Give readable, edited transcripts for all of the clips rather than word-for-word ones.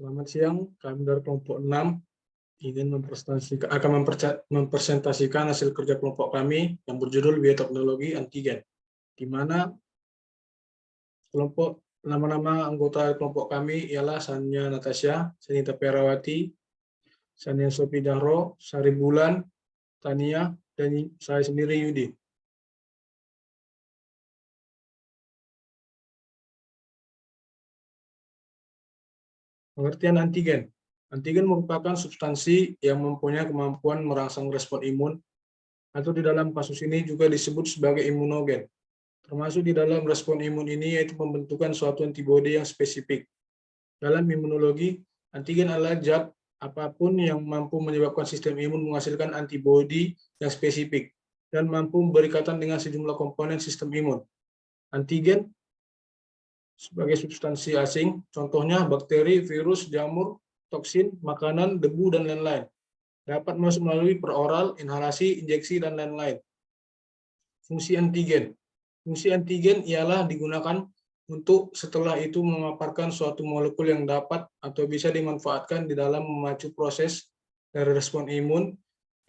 Selamat siang, kami dari kelompok 6 ingin mempresentasikan hasil kerja kelompok kami yang berjudul Bioteknologi Antigen, di mana nama-nama anggota kelompok kami ialah Sania Natasha, Sanita Perawati, Sania Sofi Dahro, Sari Bulan, Tania, dan saya sendiri Yudi. Pengertian antigen. Antigen merupakan substansi yang mempunyai kemampuan merangsang respon imun, atau di dalam kasus ini juga disebut sebagai imunogen. Termasuk di dalam respon imun ini yaitu pembentukan suatu antibodi yang spesifik. Dalam imunologi, antigen adalah zat apapun yang mampu menyebabkan sistem imun menghasilkan antibodi yang spesifik dan mampu berikatan dengan sejumlah komponen sistem imun. Antigen sebagai substansi asing, contohnya bakteri, virus, jamur, toksin, makanan, debu, dan lain-lain. Dapat masuk melalui peroral, inhalasi, injeksi, dan lain-lain. Fungsi antigen. Fungsi antigen ialah digunakan untuk setelah itu memaparkan suatu molekul yang dapat atau bisa dimanfaatkan di dalam memacu proses dari respon imun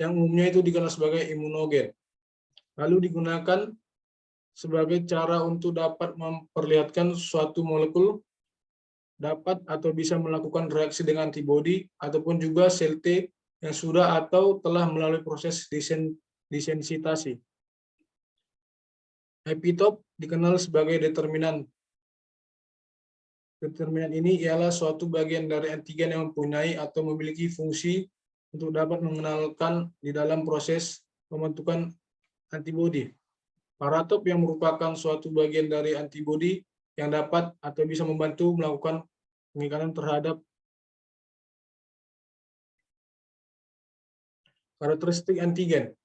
yang umumnya itu dikenal sebagai imunogen. Lalu digunakan sebagai cara untuk dapat memperlihatkan suatu molekul dapat atau bisa melakukan reaksi dengan antibodi ataupun juga sel T yang sudah atau telah melalui proses desensitasi. Epitop dikenal sebagai determinan. Determinan ini ialah suatu bagian dari antigen yang mempunyai atau memiliki fungsi untuk dapat mengenalkan di dalam proses pembentukan antibodi. Paratop yang merupakan suatu bagian dari antibodi yang dapat atau bisa membantu melakukan pengikatan terhadap karakteristik antigen.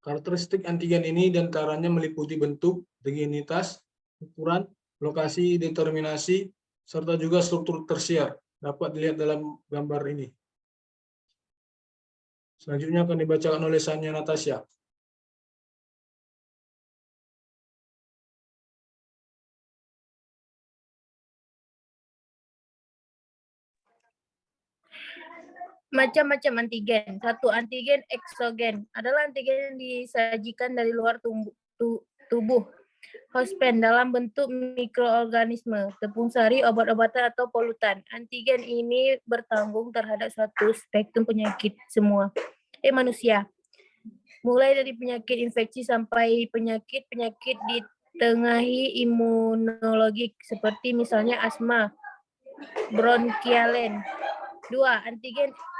Karakteristik antigen ini diantaranya meliputi bentuk, homogeneitas, ukuran, lokasi determinasi, serta juga struktur tersier. Dapat dilihat dalam gambar ini. Selanjutnya akan dibacakan oleh Sania Natasha. Macam-macam antigen. Satu, antigen eksogen adalah antigen yang disajikan dari luar tubuh hosten dalam bentuk mikroorganisme, tepung sari, obat-obatan, atau polutan. Antigen ini bertanggung terhadap suatu spektrum penyakit manusia. Mulai dari penyakit infeksi sampai penyakit ditengahi imunologik seperti misalnya asma, bronkialen. 2.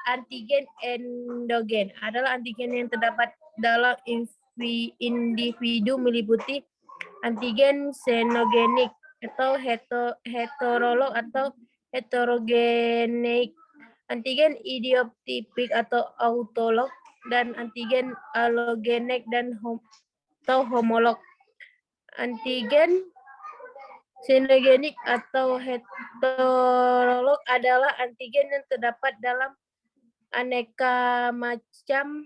Antigen endogen adalah antigen yang terdapat dalam individu meliputi antigen xenogenik atau heterolog atau heterogeneik, antigen idioptipik atau autolog, dan antigen allogenek dan atau homolog. Antigen xenogenik atau heterolog adalah antigen yang terdapat dalam aneka macam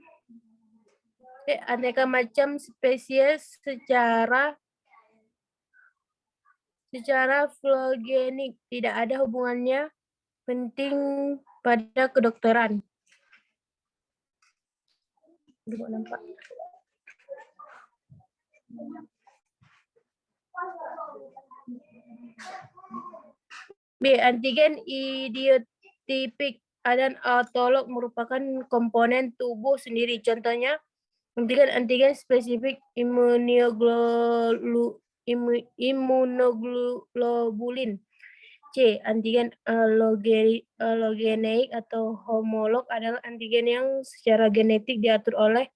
spesies secara filogenik, tidak ada hubungannya penting pada kedokteran. B. Antigen idiotipik dan autolog merupakan komponen tubuh sendiri. Contohnya, antigen spesifik immunoglobulin. C. Antigen allogeneik atau homolog adalah antigen yang secara genetik diatur oleh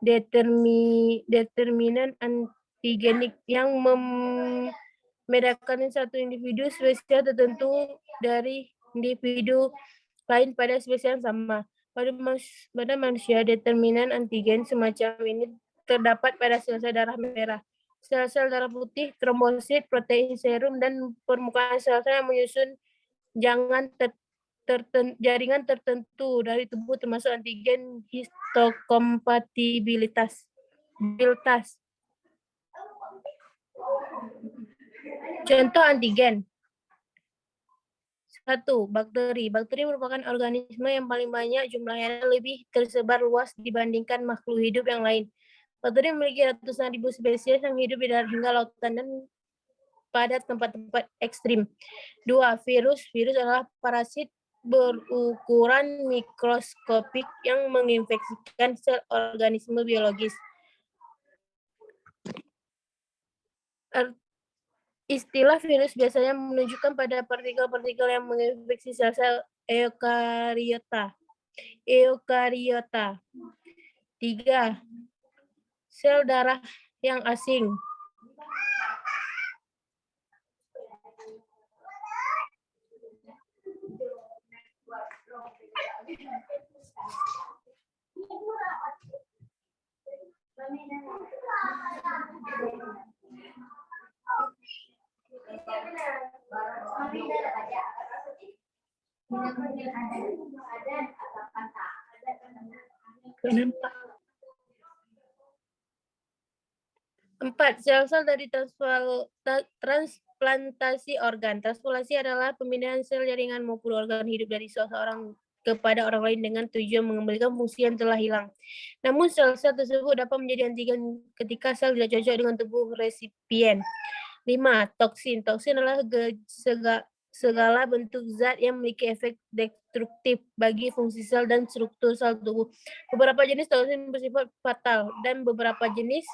determinan antigenik yang membedakan satu individu spesies tertentu dari individu lain pada spesies yang sama. Pada manusia, determinan antigen semacam ini terdapat pada sel-sel darah merah, sel-sel darah putih, trombosit, protein serum, dan permukaan sel-sel yang menyusun jaringan tertentu dari tubuh, termasuk antigen histokompatibilitas. Contoh antigen 1. Bakteri. Bakteri merupakan organisme yang paling banyak jumlahnya dan lebih tersebar luas dibandingkan makhluk hidup yang lain. Bakteri memiliki ratusan ribu spesies yang hidup di darat hingga lautan dan pada tempat-tempat ekstrim. 2. Virus. Virus adalah parasit berukuran mikroskopik yang menginfeksikan sel organisme biologis. Istilah virus biasanya menunjukkan pada partikel-partikel yang menginfeksi sel-sel eukariota. 3. Sel darah yang asing. Kenapa? 4. Sel-sel dari transplantasi organ. Transplantasi adalah pemindahan sel jaringan maupun organ hidup dari seseorang kepada orang lain dengan tujuan mengembalikan fungsi yang telah hilang. Namun sel-sel tersebut dapat menjadi antigen ketika sel tidak cocok dengan tubuh resipien. 5. Toksin. Toksin adalah segala bentuk zat yang memiliki efek destruktif bagi fungsi sel dan struktur sel tubuh. Beberapa jenis toksin bersifat fatal dan beberapa jenis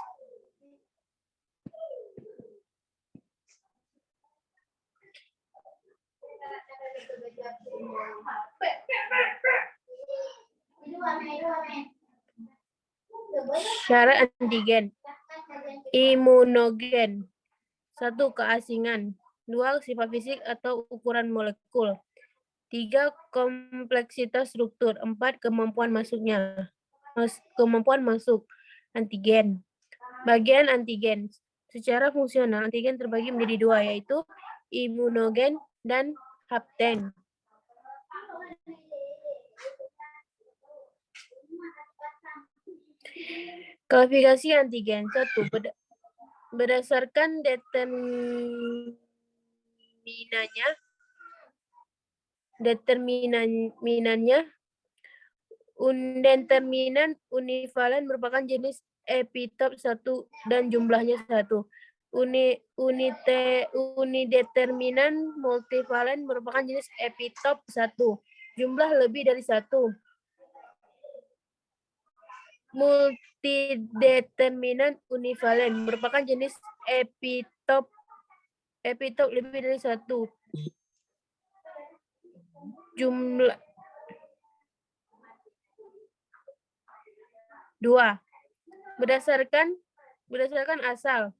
syarat antigen. Imunogen. 1. Keasingan. 2. Sifat fisik atau ukuran molekul. 3. Kompleksitas struktur. 4. Kemampuan masuknya. Kemampuan masuk antigen. Bagian antigen. Secara fungsional, antigen terbagi menjadi 2, yaitu imunogen dan hapten. Klasifikasi antigen. 1. Berdasarkan determinan univalen merupakan jenis epitop 1 dan jumlahnya 1. Unideterminan multivalen merupakan jenis epitop 1, jumlah lebih dari 1. Multideterminan univalen merupakan jenis epitop lebih dari 1. Jumlah 2. Berdasarkan asal.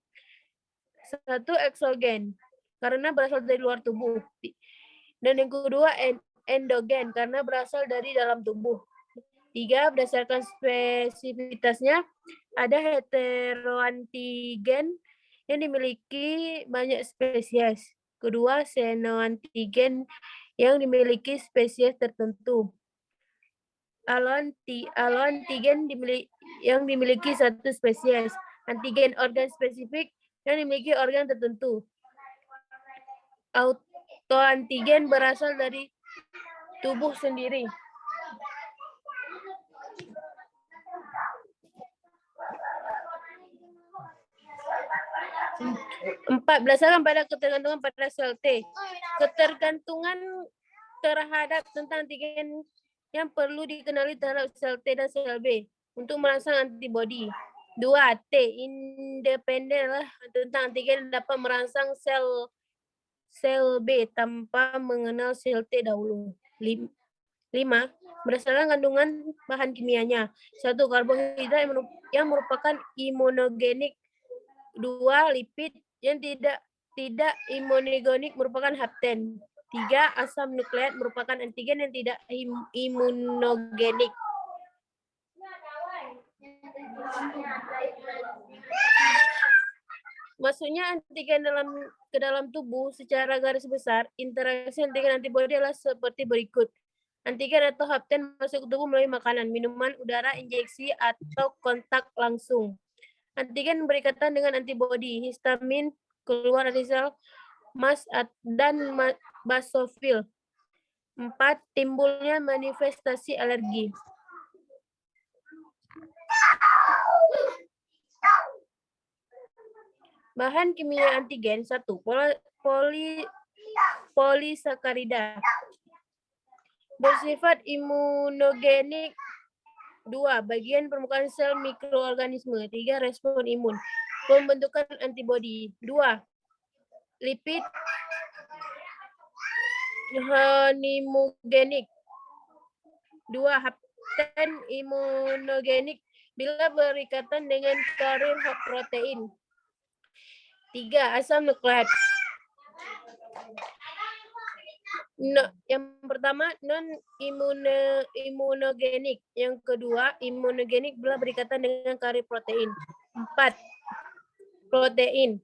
1. Eksogen karena berasal dari luar tubuh. Dan yang kedua endogen karena berasal dari dalam tubuh. 3. Berdasarkan spesifitasnya, ada heteroantigen yang dimiliki banyak spesies. Kedua, xenoantigen yang dimiliki spesies tertentu. Alloantigen yang dimiliki satu spesies. Antigen organ spesifik yang dimiliki organ tertentu. Autoantigen berasal dari tubuh sendiri. Empat, berdasarkan pada ketergantungan pada sel T. Ketergantungan terhadap tentang antigen yang perlu dikenali terhadap sel T dan sel B untuk merangsang antibodi. 2. T. Independen adalah tentang antigen dapat merangsang sel B tanpa mengenal sel T dahulu. 5. Berdasarkan kandungan bahan kimianya. 1. Karbohidrat yang merupakan imunogenik. 2. Lipid yang tidak imunogenik merupakan hapten. 3. Asam nukleat merupakan antigen yang tidak imunogenik. Masuknya antigen ke dalam tubuh secara garis besar, interaksi antigen antibodi adalah seperti berikut. Antigen atau hapten masuk ke tubuh melalui makanan, minuman, udara, injeksi, atau kontak langsung. Antigen berikatan dengan antibodi, histamin, keluar dari sel, dan basofil. 4. Timbulnya manifestasi alergi. Bahan kimia antigen 1. Polisakarida. Bersifat imunogenik. 2. Bagian permukaan sel mikroorganisme. 3. Respon imun. Pembentukan antibodi. 2. Lipid honimogenik. 2. Hapten imunogenik bila berikatan dengan karir protein. 3. Asam nukleat. Yang pertama non-imunogenik. Yang kedua imunogenik bila berikatan dengan karir protein. 4. Protein.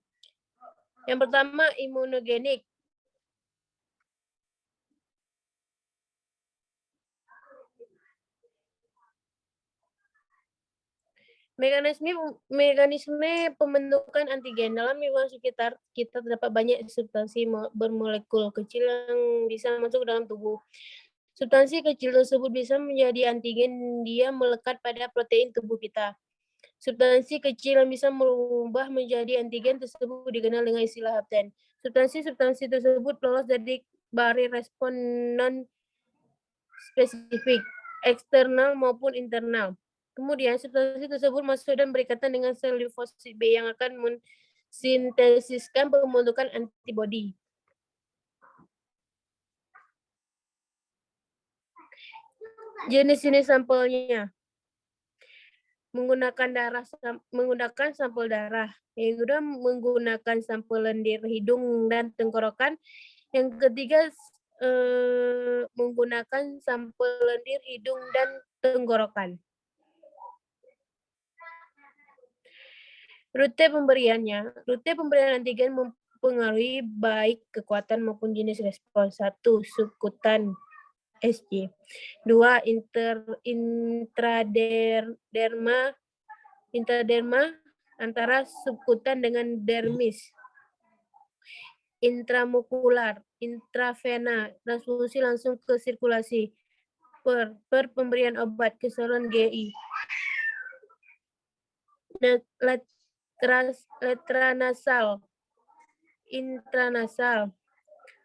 Yang pertama imunogenik. Mekanisme pembentukan antigen. Dalam lingkungan sekitar kita terdapat banyak substansi bermolekul kecil yang bisa masuk dalam tubuh. Substansi kecil tersebut bisa menjadi antigen. Dia melekat pada protein tubuh kita. Substansi kecil yang bisa merubah menjadi antigen tersebut dikenal dengan istilah hapten. Substansi tersebut lolos dari barier respon non-spesifik, eksternal maupun internal. Kemudian substansi tersebut masuk dan berikatan dengan sel limfosit B yang akan mensintesiskan pembentukan antibodi. Jenis-jenis sampelnya. Menggunakan sampel darah. Yang kedua menggunakan sampel lendir, hidung dan tenggorokan. Yang ketiga menggunakan sampel lendir, hidung dan tenggorokan. Rute pemberiannya. Rute pemberian antigen mempengaruhi baik kekuatan maupun jenis respons. 1. Subkutan SC. 2. Intraderma antara subkutan dengan dermis. Intramukular, intravena, transfusi langsung ke sirkulasi. Per pemberian obat ke saluran GI. Letranasal, intranasal,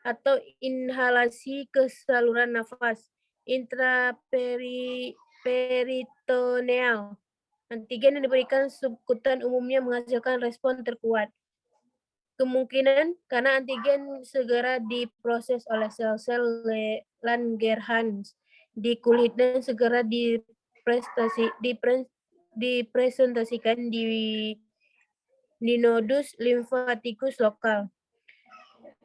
atau inhalasi ke saluran nafas. Intraperitoneal. Antigen yang diberikan subkutan umumnya menghasilkan respon terkuat. Kemungkinan karena antigen segera diproses oleh sel-sel Langerhans di kulit dan segera dipresentasikan di nodus limfatikus lokal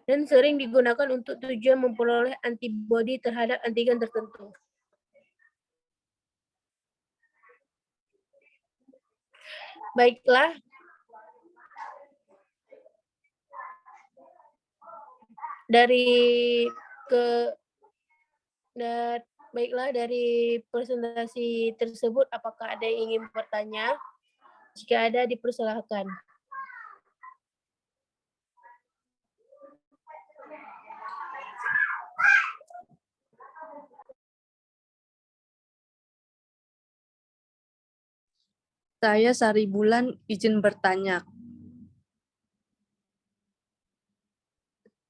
dan sering digunakan untuk tujuan memperoleh antibodi terhadap antigen tertentu. Baiklah, dari presentasi tersebut, apakah ada yang ingin bertanya? Jika ada, dipersilahkan. Saya Sari Bulan izin bertanya.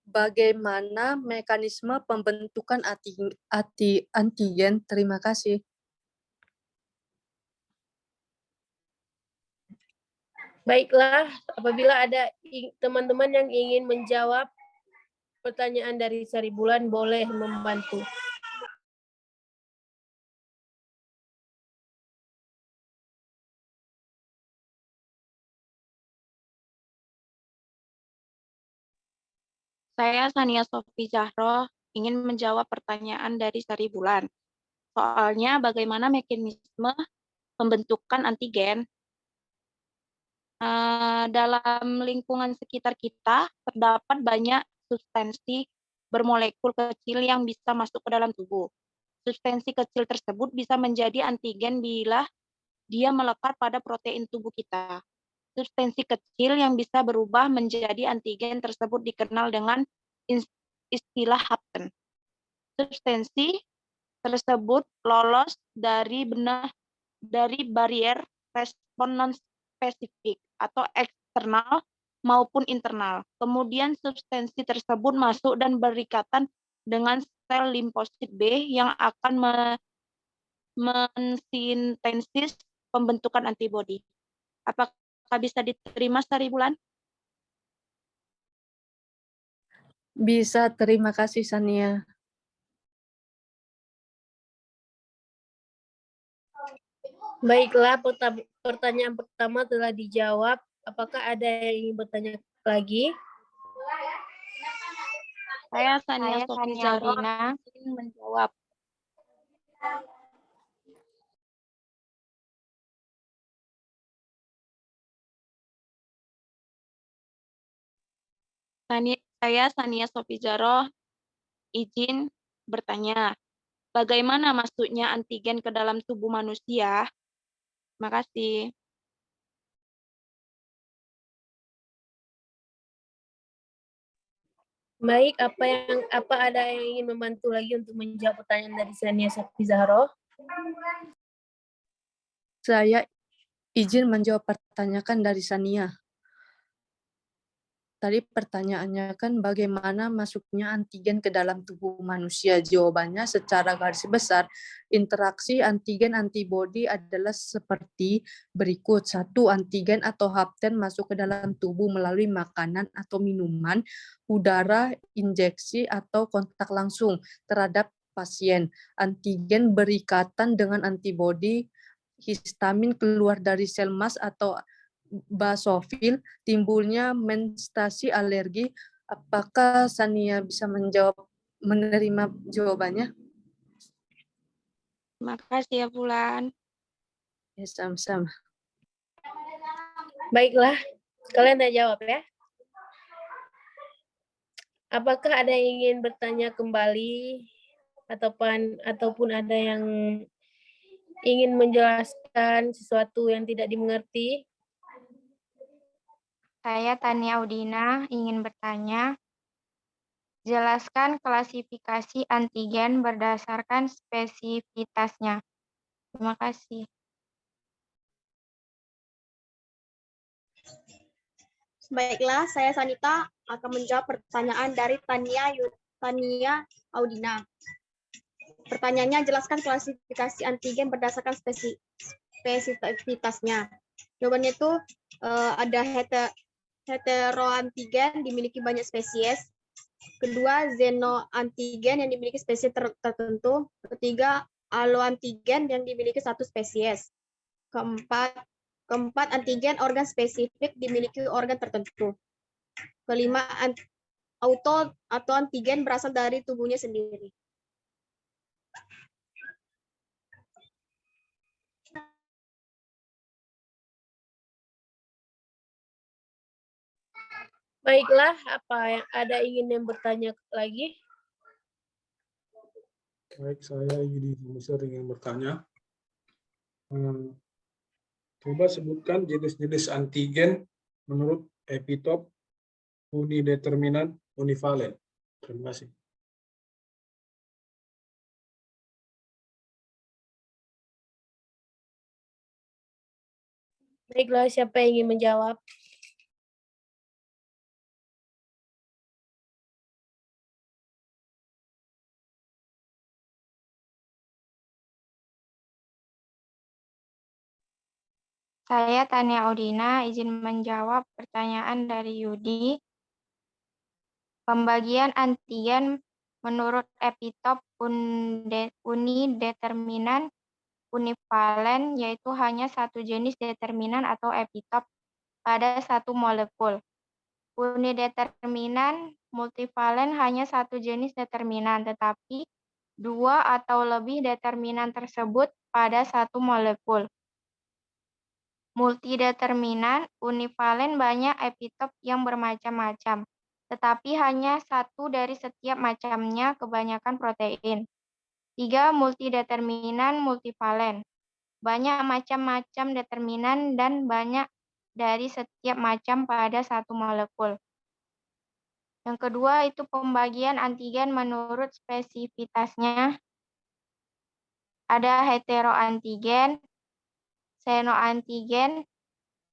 Bagaimana mekanisme pembentukan antigen? Terima kasih. Baiklah, apabila ada teman-teman yang ingin menjawab pertanyaan dari Sari Bulan, boleh membantu. Saya Sania Sofi Zahro ingin menjawab pertanyaan dari Sari Bulan. Soalnya bagaimana mekanisme pembentukan antigen? Dalam lingkungan sekitar kita terdapat banyak substansi bermolekul kecil yang bisa masuk ke dalam tubuh. Substansi kecil tersebut bisa menjadi antigen bila dia melekat pada protein tubuh kita. Substansi kecil yang bisa berubah menjadi antigen tersebut dikenal dengan istilah hapten. substansi tersebut lolos dari barier respon non-spesifik atau eksternal maupun internal. Kemudian substansi tersebut masuk dan berikatan dengan sel limfosit B yang akan mensintesis pembentukan antibodi. Apakah bisa diterima, Sari Bulan? Bisa, terima kasih Sania. Baiklah, pertanyaan pertama telah dijawab. Apakah ada yang ingin bertanya lagi? Saya Sania Sofi Zahra Audina. ingin menjawab. Saya Sania Sofi Zahra izin bertanya. Bagaimana masuknya antigen ke dalam tubuh manusia? Terima kasih. Baik, apa ada yang ingin membantu lagi untuk menjawab pertanyaan dari Sania Safi Zahro? Saya izin menjawab pertanyaan dari Sania. Tadi pertanyaannya kan bagaimana masuknya antigen ke dalam tubuh manusia. Jawabannya secara garis besar, interaksi antigen antibodi adalah seperti berikut. 1. Antigen atau hapten masuk ke dalam tubuh melalui makanan atau minuman, udara, injeksi, atau kontak langsung terhadap pasien. Antigen berikatan dengan antibodi, histamin keluar dari sel mas atau basofil, timbulnya menstasi alergi. Apakah Sania bisa menerima jawabannya? Terima kasih ya Bulan. Ya, sama-sama. Baiklah, kalian udah jawab ya. Apakah ada yang ingin bertanya kembali ataupun ada yang ingin menjelaskan sesuatu yang tidak dimengerti? Saya Tania Audina ingin bertanya. Jelaskan klasifikasi antigen berdasarkan spesifitasnya. Terima kasih. Baiklah, saya Sanita akan menjawab pertanyaan dari Tania Audina. Pertanyaannya, jelaskan klasifikasi antigen berdasarkan spesifitasnya. Jawabannya itu ada heteroantigen dimiliki banyak spesies. Kedua, xenoantigen yang dimiliki spesies tertentu. Ketiga, alloantigen yang dimiliki satu spesies. Keempat, antigen organ spesifik dimiliki organ tertentu. Kelima, auto atau antigen berasal dari tubuhnya sendiri. Baiklah, ada yang bertanya lagi? Baik, saya Yudi Musir ingin bertanya. Coba sebutkan jenis-jenis antigen menurut epitop, unideterminan, univalen. Terima kasih. Baiklah, siapa yang ingin menjawab? Saya Tania Audina izin menjawab pertanyaan dari Yudi. Pembagian antigen menurut epitop unideterminan univalen yaitu hanya satu jenis determinan atau epitop pada satu molekul. Unideterminan multivalen hanya satu jenis determinan, tetapi dua atau lebih determinan tersebut pada satu molekul. Multideterminan univalen banyak epitop yang bermacam-macam, tetapi hanya satu dari setiap macamnya, kebanyakan protein. 3. Multideterminan multivalen. Banyak macam-macam determinan dan banyak dari setiap macam pada satu molekul. Yang kedua itu pembagian antigen menurut spesifitasnya. Ada heteroantigen, senoantigen,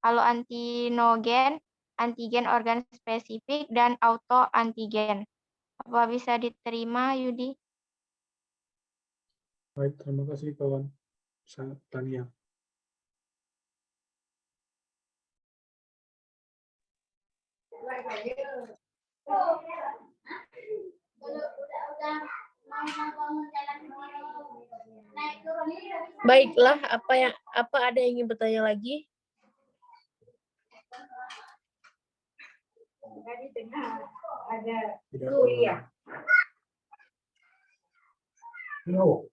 haloantinogen, antigen organ spesifik, dan autoantigen. Apa bisa diterima, Yudi? Baik, terima kasih kawan Tania. Baiklah, apa ada yang ingin bertanya lagi? Tidak ada. No.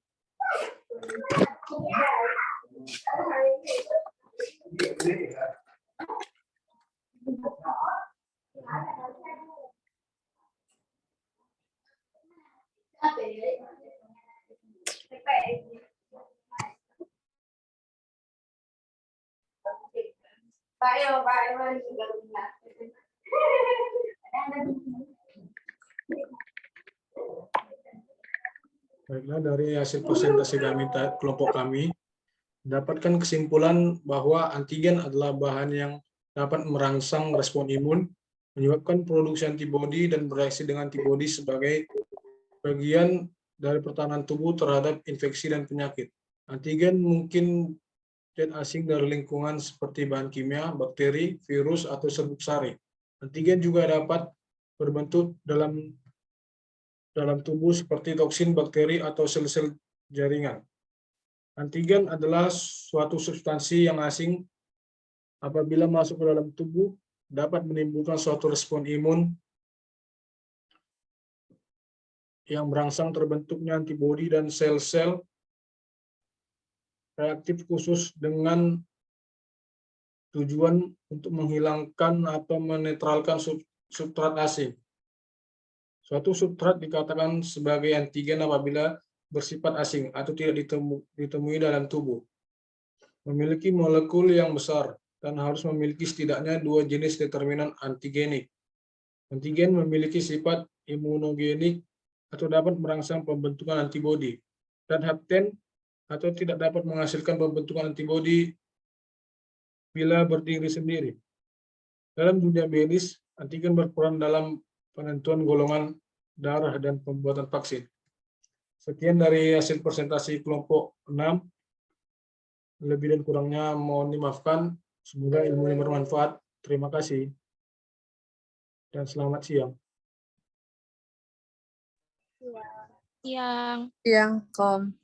Baiklah, dari hasil presentasi kelompok kami, mendapatkan kesimpulan bahwa antigen adalah bahan yang dapat merangsang respon imun, menyebabkan produksi antibodi dan bereaksi dengan antibodi sebagai bagian dari pertahanan tubuh terhadap infeksi dan penyakit. Antigen mungkin zat asing dari lingkungan seperti bahan kimia, bakteri, virus, atau serbuk sari. Antigen juga dapat berbentuk dalam tubuh seperti toksin, bakteri, atau sel-sel jaringan. Antigen adalah suatu substansi yang asing apabila masuk ke dalam tubuh dapat menimbulkan suatu respon imun yang merangsang terbentuknya antibodi dan sel-sel reaktif khusus dengan tujuan untuk menghilangkan atau menetralkan substrat asing. Suatu substrat dikatakan sebagai antigen apabila bersifat asing atau tidak ditemui dalam tubuh, memiliki molekul yang besar, dan harus memiliki setidaknya 2 jenis determinan antigenik. Antigen memiliki sifat imunogenik atau dapat merangsang pembentukan antibodi, dan hapten atau tidak dapat menghasilkan pembentukan antibodi bila berdiri sendiri. Dalam dunia medis, antigen berperan dalam penentuan golongan darah dan pembuatan vaksin. Sekian dari hasil presentasi kelompok 6. Lebih dan kurangnya mohon dimaafkan. Semoga ilmunya bermanfaat. Terima kasih. Dan selamat siang. Yang Yang kom.